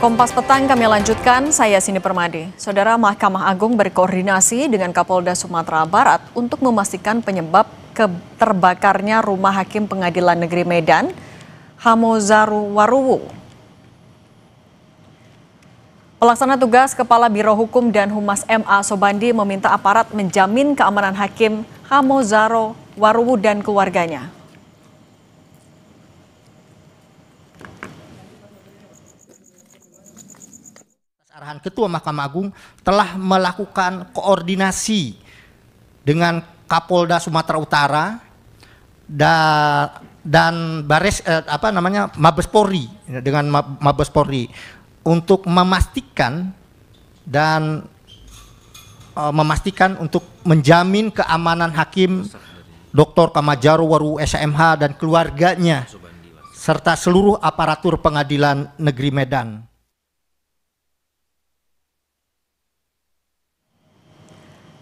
Kompas Petang kami lanjutkan, saya Cindy Permadi. Saudara, Mahkamah Agung berkoordinasi dengan Kapolda Sumatera Barat untuk memastikan penyebab terbakarnya rumah Hakim Pengadilan Negeri Medan, Hamozaru Waruwu. Pelaksana tugas Kepala Biro Hukum dan Humas MA Sobandi meminta aparat menjamin keamanan Hakim Hamozaru Waruwu dan keluarganya. Arahan Ketua Mahkamah Agung telah melakukan koordinasi dengan Kapolda Sumatera Utara dan Mabes Polri dengan Mabes Polri untuk memastikan untuk menjamin keamanan Hakim Dr. Hamozaru Waruwu SMH dan keluarganya serta seluruh aparatur Pengadilan Negeri Medan.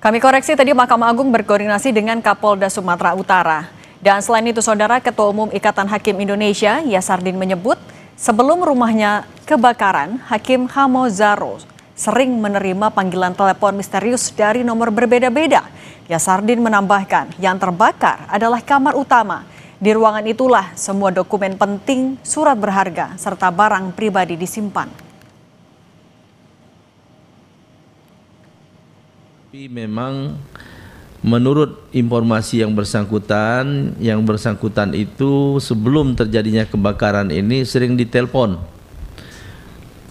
Kami koreksi tadi, Mahkamah Agung berkoordinasi dengan Kapolda Sumatera Utara. Dan selain itu, Saudara, Ketua Umum Ikatan Hakim Indonesia, Yasardin, menyebut sebelum rumahnya kebakaran, Hakim Hamozaru sering menerima panggilan telepon misterius dari nomor berbeda-beda. Yasardin menambahkan, yang terbakar adalah kamar utama. Di ruangan itulah semua dokumen penting, surat berharga, serta barang pribadi disimpan. Tapi memang menurut informasi yang bersangkutan itu sebelum terjadinya kebakaran ini sering ditelepon.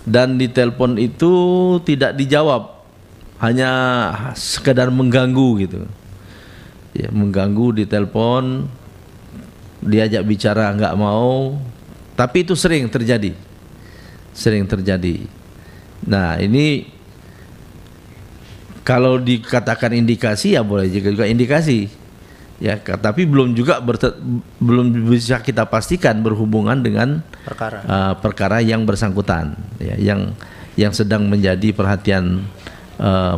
Dan ditelepon itu tidak dijawab, hanya sekedar mengganggu gitu. Ya, mengganggu, ditelepon, diajak bicara nggak mau, tapi itu sering terjadi. Sering terjadi. Nah, ini kalau dikatakan indikasi ya boleh juga indikasi ya, tapi belum bisa kita pastikan berhubungan dengan perkara yang bersangkutan ya, yang sedang menjadi perhatian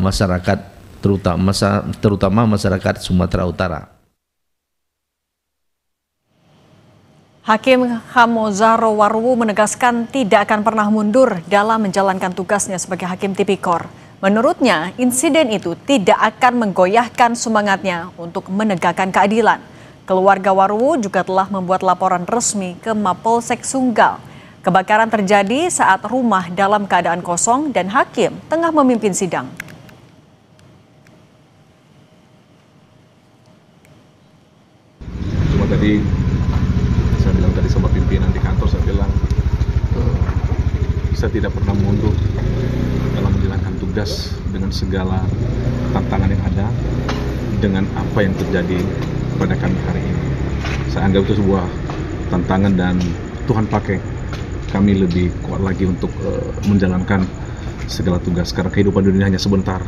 masyarakat, terutama masyarakat Sumatera Utara. Hakim Hamozaru Waruwu menegaskan tidak akan pernah mundur dalam menjalankan tugasnya sebagai Hakim Tipikor. Menurutnya, insiden itu tidak akan menggoyahkan semangatnya untuk menegakkan keadilan. Keluarga Waruwu juga telah membuat laporan resmi ke Mapolsek Sunggal. Kebakaran terjadi saat rumah dalam keadaan kosong dan hakim tengah memimpin sidang. Cuma tadi saya bilang tadi sama pimpinan di kantor, saya bilang saya tidak pernah mundur dalam menjalankan tugas dengan segala tantangan yang ada, dengan apa yang terjadi pada kami hari ini. Saya anggap itu sebuah tantangan dan Tuhan pakai kami lebih kuat lagi untuk menjalankan segala tugas, karena kehidupan dunia hanya sebentar.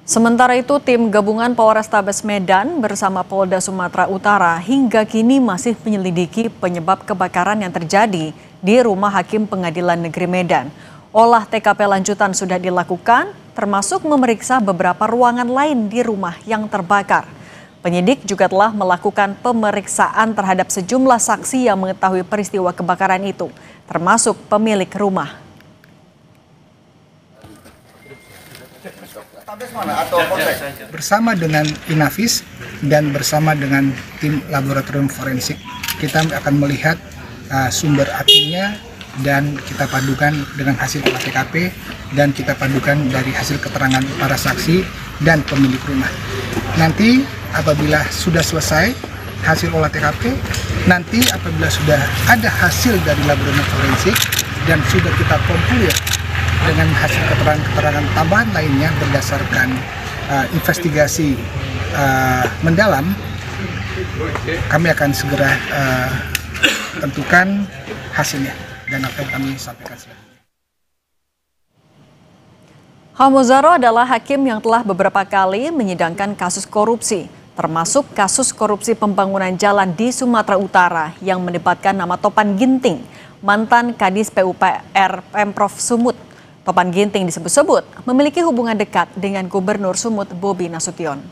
Sementara itu, tim gabungan Polrestabes Medan bersama Polda Sumatera Utara hingga kini masih menyelidiki penyebab kebakaran yang terjadi di rumah Hakim Pengadilan Negeri Medan. Olah TKP lanjutan sudah dilakukan, termasuk memeriksa beberapa ruangan lain di rumah yang terbakar. Penyidik juga telah melakukan pemeriksaan terhadap sejumlah saksi yang mengetahui peristiwa kebakaran itu, termasuk pemilik rumah. Bersama dengan Inavis dan bersama dengan tim laboratorium forensik, kita akan melihat sumber apinya dan kita padukan dengan hasil olah TKP dan kita padukan dari hasil keterangan para saksi dan pemilik rumah. Nanti apabila sudah selesai hasil olah TKP, nanti apabila sudah ada hasil dari laboratorium forensik dan sudah kita komplit dengan hasil keterangan tambahan lainnya berdasarkan investigasi mendalam, kami akan segera tentukan hasilnya dan akan kami sampaikan selanjutnya. Hamozaru adalah hakim yang telah beberapa kali menyidangkan kasus korupsi, termasuk kasus korupsi pembangunan jalan di Sumatera Utara yang melibatkan nama Topan Ginting, mantan Kadis PUPR Pemprov Sumut. Topan Ginting disebut-sebut memiliki hubungan dekat dengan Gubernur Sumut Bobi Nasution.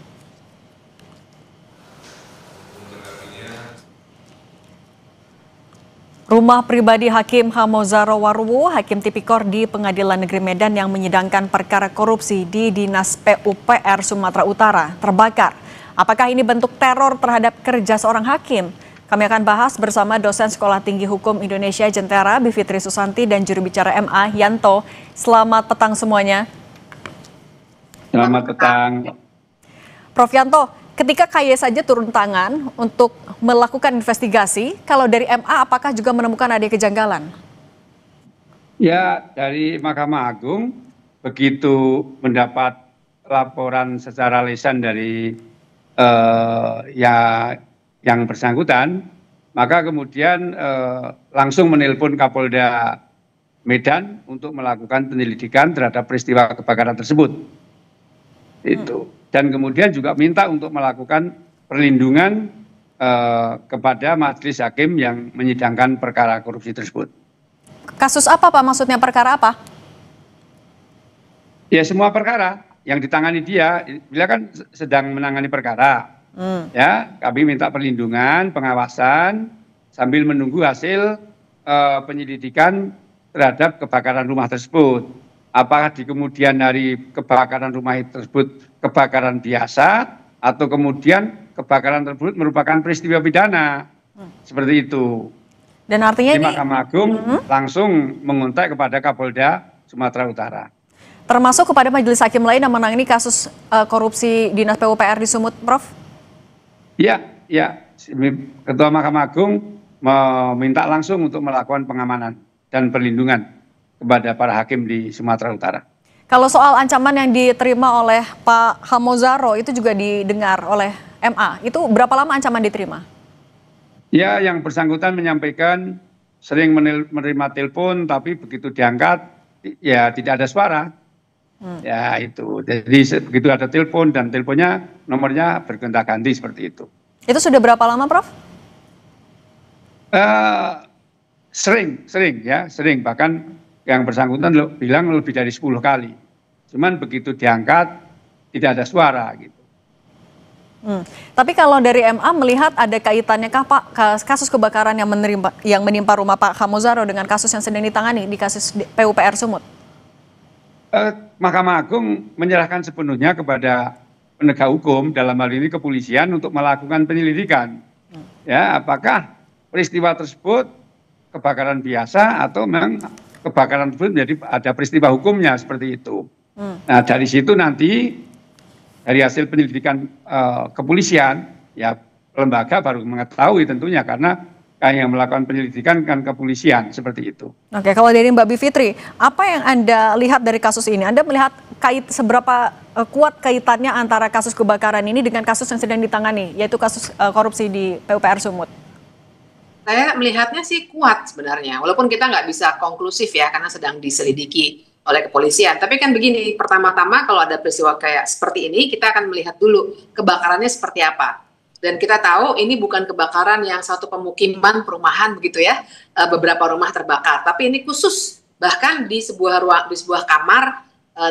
Rumah pribadi Hakim Hamozaro Waruwo, Hakim Tipikor di Pengadilan Negeri Medan yang menyidangkan perkara korupsi di Dinas PUPR Sumatera Utara terbakar. Apakah ini bentuk teror terhadap kerja seorang hakim? Kami akan bahas bersama dosen Sekolah Tinggi Hukum Indonesia Jentera, Bivitri Susanti, dan juru bicara MA, Yanto. Selamat petang semuanya. Selamat petang. Prof Yanto, ketika KY saja turun tangan untuk melakukan investigasi, kalau dari MA apakah juga menemukan ada kejanggalan? Ya, dari Mahkamah Agung begitu mendapat laporan secara lisan dari yang bersangkutan, maka kemudian langsung menelpon Kapolda Medan untuk melakukan penyelidikan terhadap peristiwa kebakaran tersebut. Itu. Dan kemudian juga minta untuk melakukan perlindungan kepada majelis hakim yang menyidangkan perkara korupsi tersebut. Kasus apa Pak? Maksudnya perkara apa? Ya semua perkara yang ditangani dia kan sedang menangani perkara. Ya, kami minta perlindungan, pengawasan sambil menunggu hasil penyelidikan terhadap kebakaran rumah tersebut. Apakah di kemudian hari kebakaran rumah tersebut kebakaran biasa atau kemudian kebakaran tersebut merupakan peristiwa pidana. Seperti itu. Dan artinya di Mahkamah Agung langsung mengontak kepada Kapolda Sumatera Utara. Termasuk kepada majelis hakim lain yang menangani kasus korupsi Dinas PUPR di Sumut, Prof? Ya. Ketua Mahkamah Agung meminta langsung untuk melakukan pengamanan dan perlindungan kepada para hakim di Sumatera Utara. Kalau soal ancaman yang diterima oleh Pak Hamozaro itu juga didengar oleh MA, itu berapa lama ancaman diterima? Ya, yang bersangkutan menyampaikan sering menerima telepon, tapi begitu diangkat, ya tidak ada suara. Ya itu, jadi begitu ada telepon dan teleponnya nomornya bergonta-ganti seperti itu. Itu sudah berapa lama, Prof? Sering, bahkan yang bersangkutan bilang lebih dari 10 kali. Cuman begitu diangkat tidak ada suara gitu. Tapi kalau dari MA melihat ada kaitannya kah Pak kasus kebakaran yang menimpa rumah Pak Hamozaro dengan kasus yang sedang ditangani di kasus PUPR Sumut? Mahkamah Agung menyerahkan sepenuhnya kepada penegak hukum, dalam hal ini kepolisian, untuk melakukan penyelidikan. Ya, apakah peristiwa tersebut kebakaran biasa atau memang kebakaran tersebut menjadi ada peristiwa hukumnya seperti itu. Nah, dari situ nanti dari hasil penyelidikan kepolisian, ya lembaga baru mengetahui tentunya, karena yang melakukan penyelidikan kan kepolisian seperti itu. Oke, kalau dari Mbak Bivitri, apa yang Anda lihat dari kasus ini? Anda melihat seberapa kuat kaitannya antara kasus kebakaran ini dengan kasus yang sedang ditangani, yaitu kasus korupsi di PUPR Sumut? Saya melihatnya sih kuat sebenarnya, walaupun kita nggak bisa konklusif ya, karena sedang diselidiki oleh kepolisian. Tapi kan begini, pertama-tama kalau ada peristiwa kayak seperti ini, kita akan melihat dulu kebakarannya seperti apa. Dan kita tahu ini bukan kebakaran yang satu pemukiman perumahan begitu ya, beberapa rumah terbakar. Tapi ini khusus bahkan di sebuah kamar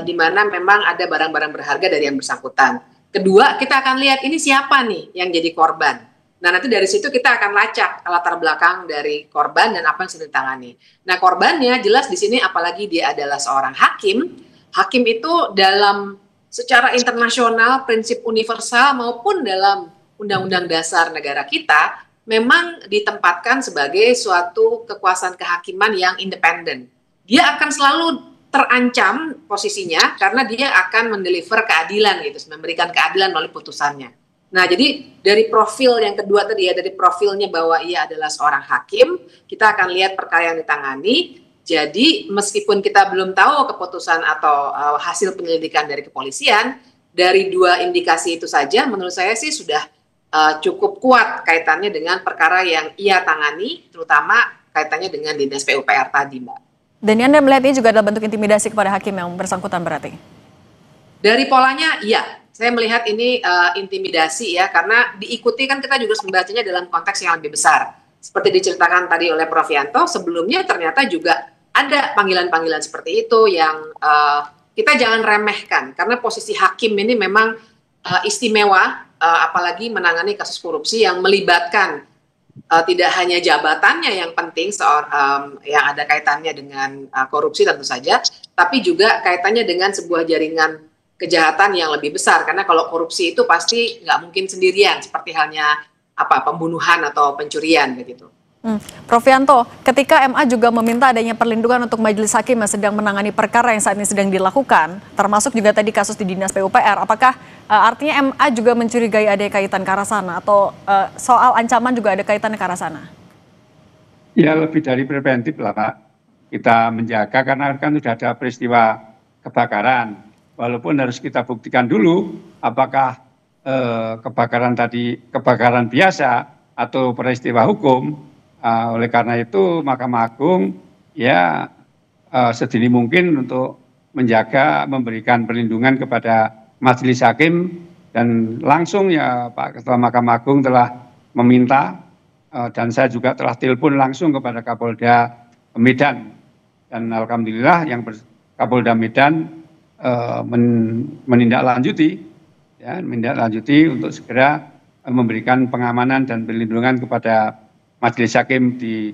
di mana memang ada barang-barang berharga dari yang bersangkutan. Kedua, kita akan lihat ini siapa nih yang jadi korban. Nah, nanti dari situ kita akan lacak latar belakang dari korban dan apa yang sudah ditangani. Nah, korbannya jelas di sini, apalagi dia adalah seorang hakim. Hakim itu dalam secara internasional, prinsip universal maupun dalam Undang-Undang Dasar negara kita memang ditempatkan sebagai suatu kekuasaan kehakiman yang independen. Dia akan selalu terancam posisinya karena dia akan mendeliver keadilan gitu, memberikan keadilan melalui putusannya. Nah, jadi dari profil yang kedua tadi ya, dari profilnya bahwa ia adalah seorang hakim, kita akan lihat perkara yang ditangani. Jadi meskipun kita belum tahu keputusan atau hasil penyelidikan dari kepolisian, dari dua indikasi itu saja menurut saya sih sudah cukup kuat kaitannya dengan perkara yang ia tangani, terutama kaitannya dengan Dinas PUPR tadi, Mbak. Dan Anda melihat ini juga adalah bentuk intimidasi kepada hakim yang bersangkutan berarti? Dari polanya, iya. Saya melihat ini intimidasi ya, karena diikuti kan kita juga membacanya dalam konteks yang lebih besar. Seperti diceritakan tadi oleh Prof Yanto, sebelumnya ternyata juga ada panggilan-panggilan seperti itu yang kita jangan remehkan. Karena posisi hakim ini memang istimewa, apalagi menangani kasus korupsi yang melibatkan tidak hanya jabatannya yang penting yang ada kaitannya dengan korupsi tentu saja, tapi juga kaitannya dengan sebuah jaringan kejahatan yang lebih besar. Karena kalau korupsi itu pasti nggak mungkin sendirian, seperti halnya pembunuhan atau pencurian begitu. Prof Yanto, ketika MA juga meminta adanya perlindungan untuk majelis hakim yang sedang menangani perkara yang saat ini sedang dilakukan, termasuk juga tadi kasus di Dinas PUPR, apakah artinya MA juga mencurigai ada kaitan ke arah sana atau soal ancaman juga ada kaitannya ke arah sana? Ya lebih dari preventif lah Pak, kita menjaga karena kan sudah ada peristiwa kebakaran, walaupun harus kita buktikan dulu apakah kebakaran tadi kebakaran biasa atau peristiwa hukum. Oleh karena itu Mahkamah Agung ya sedini mungkin untuk menjaga, memberikan perlindungan kepada majelis hakim, dan langsung ya Pak Ketua Mahkamah Agung telah meminta dan saya juga telah telepon langsung kepada Kapolda Medan, dan alhamdulillah yang Kapolda Medan menindaklanjuti untuk segera memberikan pengamanan dan perlindungan kepada majelis hakim di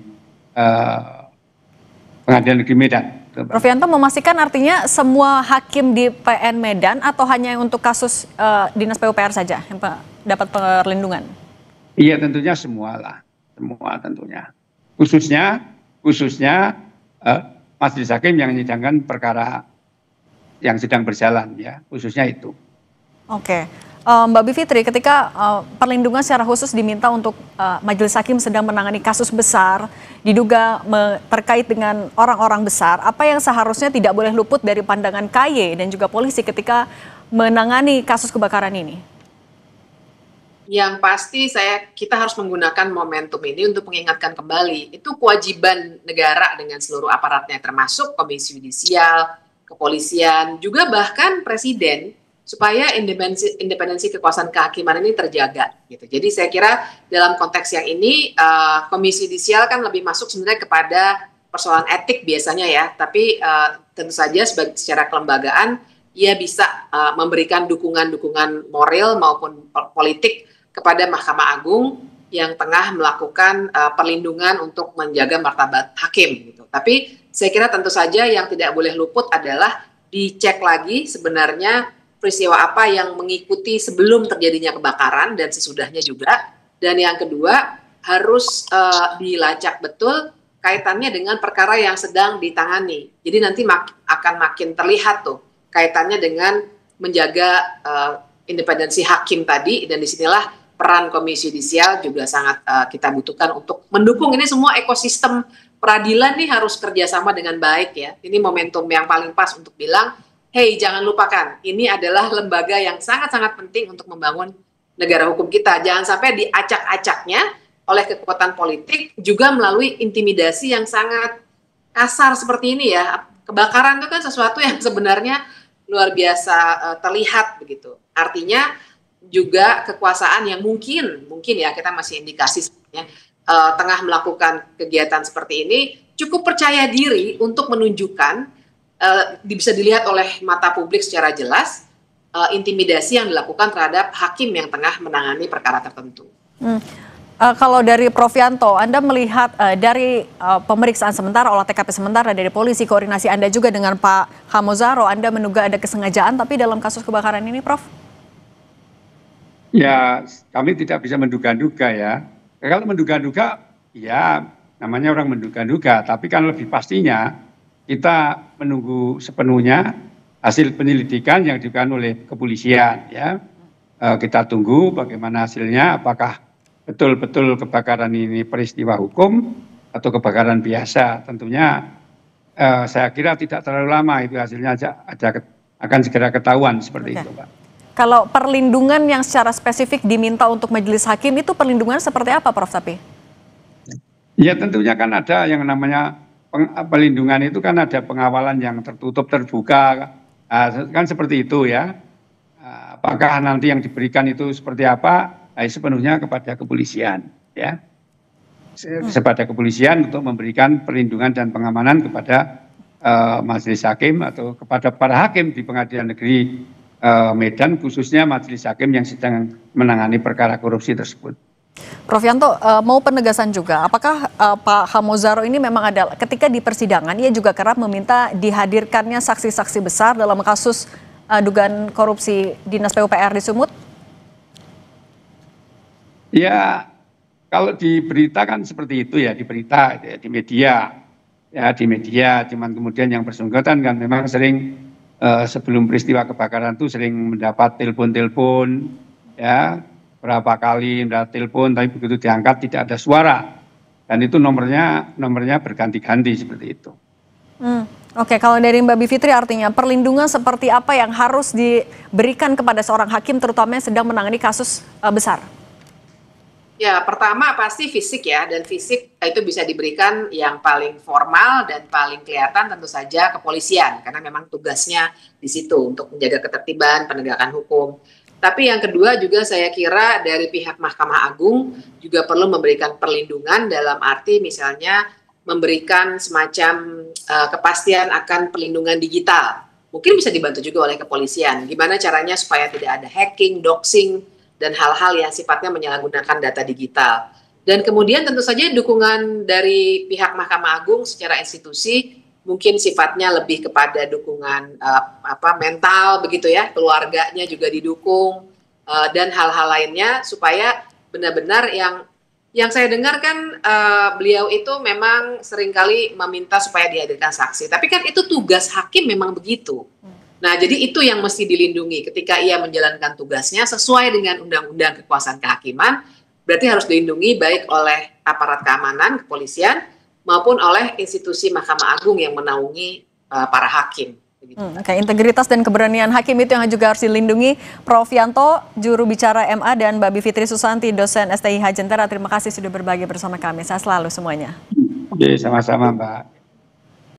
Pengadilan Negeri Medan. Prof Yanto memastikan artinya semua hakim di PN Medan atau hanya untuk kasus Dinas PUPR saja yang dapat perlindungan? Iya tentunya semua tentunya. Khususnya majelis hakim yang menyidangkan perkara yang sedang berjalan ya, khususnya itu. Oke. Mbak Bivitri, ketika perlindungan secara khusus diminta untuk majelis hakim sedang menangani kasus besar, diduga terkait dengan orang-orang besar, apa yang seharusnya tidak boleh luput dari pandangan KY dan juga polisi ketika menangani kasus kebakaran ini? Yang pasti kita harus menggunakan momentum ini untuk mengingatkan kembali, itu kewajiban negara dengan seluruh aparatnya, termasuk Komisi Yudisial, kepolisian, juga bahkan Presiden, supaya independensi kekuasaan kehakiman ini terjaga gitu. Jadi saya kira dalam konteks yang ini Komisi Yudisial kan lebih masuk sebenarnya kepada persoalan etik biasanya ya, tapi tentu saja secara kelembagaan ia bisa memberikan dukungan moral maupun politik kepada Mahkamah Agung yang tengah melakukan perlindungan untuk menjaga martabat hakim gitu. Tapi saya kira tentu saja yang tidak boleh luput adalah dicek lagi sebenarnya peristiwa apa yang mengikuti sebelum terjadinya kebakaran dan sesudahnya juga. Dan yang kedua, harus dilacak betul kaitannya dengan perkara yang sedang ditangani. Jadi nanti akan makin terlihat tuh kaitannya dengan menjaga independensi hakim tadi, dan disinilah peran Komisi Yudisial juga sangat kita butuhkan untuk mendukung ini semua ekosistem peradilan nih harus kerjasama dengan baik ya. Ini momentum yang paling pas untuk bilang, hey, jangan lupakan, ini adalah lembaga yang sangat-sangat penting untuk membangun negara hukum kita. Jangan sampai diacak-acaknya oleh kekuatan politik, juga melalui intimidasi yang sangat kasar seperti ini ya. Kebakaran itu kan sesuatu yang sebenarnya luar biasa terlihat begitu. Artinya juga kekuasaan yang mungkin ya, kita masih indikasi sebenarnya tengah melakukan kegiatan seperti ini, cukup percaya diri untuk menunjukkan bisa dilihat oleh mata publik secara jelas intimidasi yang dilakukan terhadap hakim yang tengah menangani perkara tertentu. Kalau dari Prof Yanto, Anda melihat dari pemeriksaan sementara, olah TKP sementara dari polisi, koordinasi Anda juga dengan Pak Hamozaro, Anda menduga ada kesengajaan tapi dalam kasus kebakaran ini, Prof? Ya, kami tidak bisa menduga-duga ya. Kalau menduga-duga, ya namanya orang menduga-duga, tapi kan lebih pastinya kita menunggu sepenuhnya hasil penyelidikan yang dilakukan oleh kepolisian ya. Kita tunggu bagaimana hasilnya, apakah betul-betul kebakaran ini peristiwa hukum atau kebakaran biasa. Tentunya saya kira tidak terlalu lama itu hasilnya akan segera ketahuan seperti itu Pak. Kalau perlindungan yang secara spesifik diminta untuk majelis hakim itu perlindungan seperti apa Prof Sapi? Ya tentunya kan ada yang namanya pelindungan itu kan ada pengawalan yang tertutup terbuka, kan seperti itu ya. Apakah nanti yang diberikan itu seperti apa? Sepenuhnya kepada kepolisian ya. Kepada kepolisian untuk memberikan perlindungan dan pengamanan kepada majelis hakim atau kepada para hakim di Pengadilan Negeri Medan, khususnya majelis hakim yang sedang menangani perkara korupsi tersebut. Prof Yanto, mau penegasan juga, apakah Pak Hamozaro ini memang ada ketika di persidangan ia juga kerap meminta dihadirkannya saksi-saksi besar dalam kasus dugaan korupsi Dinas PUPR di Sumut? Ya, kalau di berita kan seperti itu ya, di berita, ya, di media. Ya, di media, cuman kemudian yang bersangkutan kan memang sering sebelum peristiwa kebakaran itu sering mendapat telepon-telepon, ya, berapa kali mendapat telepon, tapi begitu diangkat tidak ada suara. Dan itu nomornya berganti-ganti seperti itu. Oke, kalau dari Mbak Bivitri artinya perlindungan seperti apa yang harus diberikan kepada seorang hakim terutama yang sedang menangani kasus besar? Ya, pertama pasti fisik ya, dan fisik itu bisa diberikan yang paling formal dan paling kelihatan tentu saja kepolisian, karena memang tugasnya di situ untuk menjaga ketertiban, penegakan hukum. Tapi yang kedua juga saya kira dari pihak Mahkamah Agung juga perlu memberikan perlindungan dalam arti misalnya memberikan semacam kepastian akan perlindungan digital. Mungkin bisa dibantu juga oleh kepolisian. Gimana caranya supaya tidak ada hacking, doxing, dan hal-hal yang sifatnya menyalahgunakan data digital. Dan kemudian tentu saja dukungan dari pihak Mahkamah Agung secara institusi mungkin sifatnya lebih kepada dukungan mental begitu ya, keluarganya juga didukung dan hal-hal lainnya supaya benar-benar yang saya dengar kan beliau itu memang seringkali meminta supaya dihadirkan saksi. Tapi kan itu tugas hakim memang begitu. Nah, jadi itu yang mesti dilindungi ketika ia menjalankan tugasnya sesuai dengan Undang-Undang Kekuasaan Kehakiman, berarti harus dilindungi baik oleh aparat keamanan, kepolisian, maupun oleh institusi Mahkamah Agung yang menaungi para hakim. Oke, integritas dan keberanian hakim itu yang juga harus dilindungi. Prof Yanto, juru bicara MA, dan Mbak Bivitri Susanti, dosen STIH Jentera, terima kasih sudah berbagi bersama kami. Sehat selalu semuanya. Oke, sama-sama Mbak.